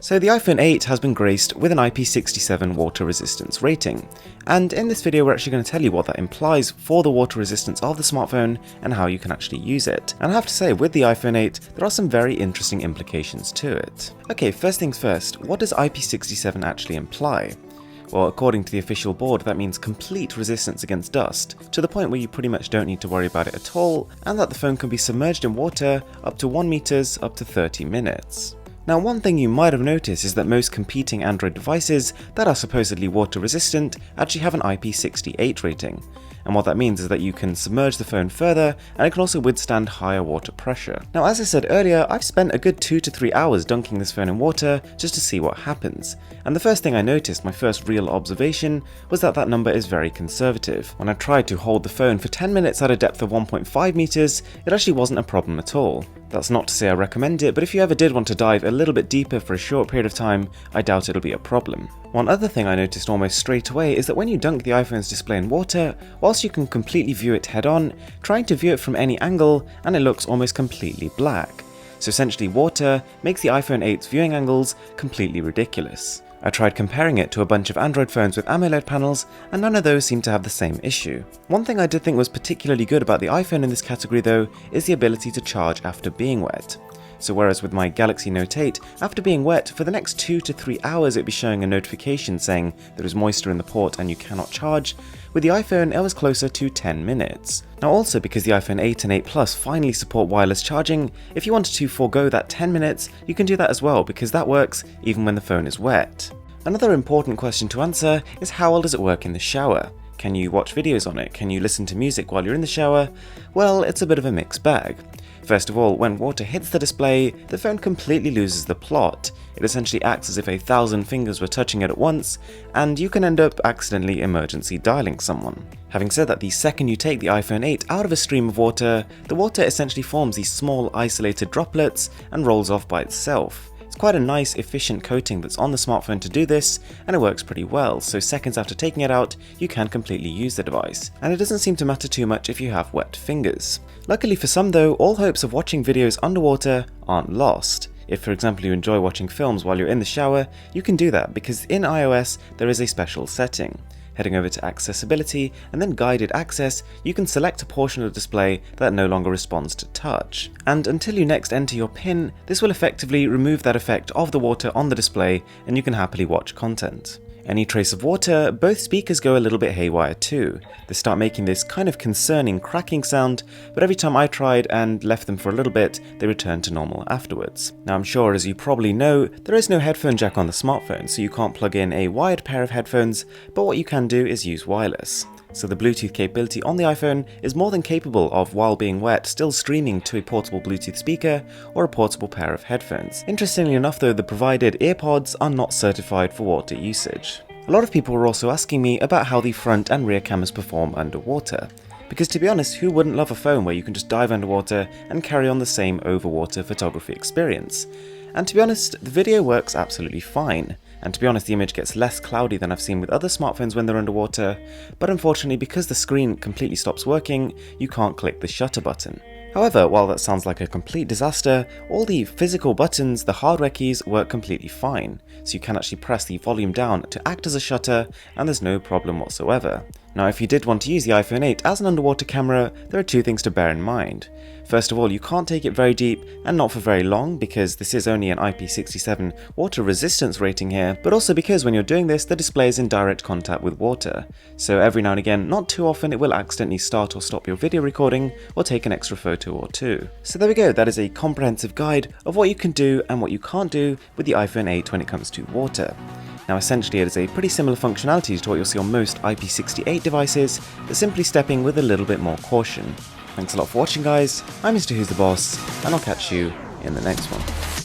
So the iPhone 8 has been graced with an IP67 water resistance rating, and in this video we're actually going to tell you what that implies for the water resistance of the smartphone and how you can actually use it. And I have to say, with the iPhone 8, there are some very interesting implications to it. Okay, first things first, what does IP67 actually imply? Well, according to the official board, that means complete resistance against dust, to the point where you pretty much don't need to worry about it at all, and that the phone can be submerged in water up to 1 meters up to 30 minutes. Now, one thing you might have noticed is that most competing Android devices that are supposedly water resistant actually have an IP68 rating. And what that means is that you can submerge the phone further, and it can also withstand higher water pressure. Now, as I said earlier, I've spent a good 2 to 3 hours dunking this phone in water just to see what happens. And the first thing I noticed, my first real observation, was that that number is very conservative. When I tried to hold the phone for 10 minutes at a depth of 1.5 meters, it actually wasn't a problem at all. That's not to say I recommend it, but if you ever did want to dive a little bit deeper for a short period of time, I doubt it'll be a problem. One other thing I noticed almost straight away is that when you dunk the iPhone's display in water, whilst you can completely view it head on, trying to view it from any angle, and it looks almost completely black. So essentially water makes the iPhone 8's viewing angles completely ridiculous. I tried comparing it to a bunch of Android phones with AMOLED panels, and none of those seem to have the same issue. One thing I did think was particularly good about the iPhone in this category though, is the ability to charge after being wet. So whereas with my Galaxy Note 8, after being wet, for the next 2 to 3 hours it'd be showing a notification saying there is moisture in the port and you cannot charge, with the iPhone it was closer to 10 minutes. Now also, because the iPhone 8 and 8 Plus finally support wireless charging, if you wanted to forego that 10 minutes, you can do that as well, because that works even when the phone is wet. Another important question to answer is, how well does it work in the shower? Can you watch videos on it? Can you listen to music while you're in the shower? Well, it's a bit of a mixed bag. First of all, when water hits the display, the phone completely loses the plot. It essentially acts as if 1,000 fingers were touching it at once, and you can end up accidentally emergency dialing someone. Having said that, the second you take the iPhone 8 out of a stream of water, the water essentially forms these small isolated droplets and rolls off by itself. It's quite a nice, efficient coating that's on the smartphone to do this, and it works pretty well, so seconds after taking it out, you can completely use the device. And it doesn't seem to matter too much if you have wet fingers. Luckily for some though, all hopes of watching videos underwater aren't lost. If, for example, you enjoy watching films while you're in the shower, you can do that because in iOS there is a special setting. Heading over to Accessibility and then Guided Access, you can select a portion of the display that no longer responds to touch. And until you next enter your PIN, this will effectively remove that effect of the water on the display and you can happily watch content. Any trace of water, both speakers go a little bit haywire too. They start making this kind of concerning cracking sound, but every time I tried and left them for a little bit, they returned to normal afterwards. Now I'm sure, as you probably know, there is no headphone jack on the smartphone, so you can't plug in a wired pair of headphones, but what you can do is use wireless. So the Bluetooth capability on the iPhone is more than capable of, while being wet, still streaming to a portable Bluetooth speaker or a portable pair of headphones. Interestingly enough though, the provided earpods are not certified for water usage. A lot of people were also asking me about how the front and rear cameras perform underwater. Because to be honest, who wouldn't love a phone where you can just dive underwater and carry on the same overwater photography experience? And to be honest, the video works absolutely fine. And to be honest, the image gets less cloudy than I've seen with other smartphones when they're underwater, but unfortunately because the screen completely stops working, you can't click the shutter button. However, while that sounds like a complete disaster, all the physical buttons, the hardware keys, work completely fine, so you can actually press the volume down to act as a shutter and there's no problem whatsoever. Now if you did want to use the iPhone 8 as an underwater camera, there are 2 things to bear in mind. First of all, you can't take it very deep and not for very long because this is only an IP67 water resistance rating here, but also because when you're doing this, the display is in direct contact with water. So every now and again, not too often, it will accidentally start or stop your video recording or take an extra photo or two. So there we go, that is a comprehensive guide of what you can do and what you can't do with the iPhone 8 when it comes to water. Now essentially it is a pretty similar functionality to what you'll see on most IP68 devices, but simply stepping with a little bit more caution. Thanks a lot for watching guys, I'm Mr. Who's the Boss, and I'll catch you in the next one.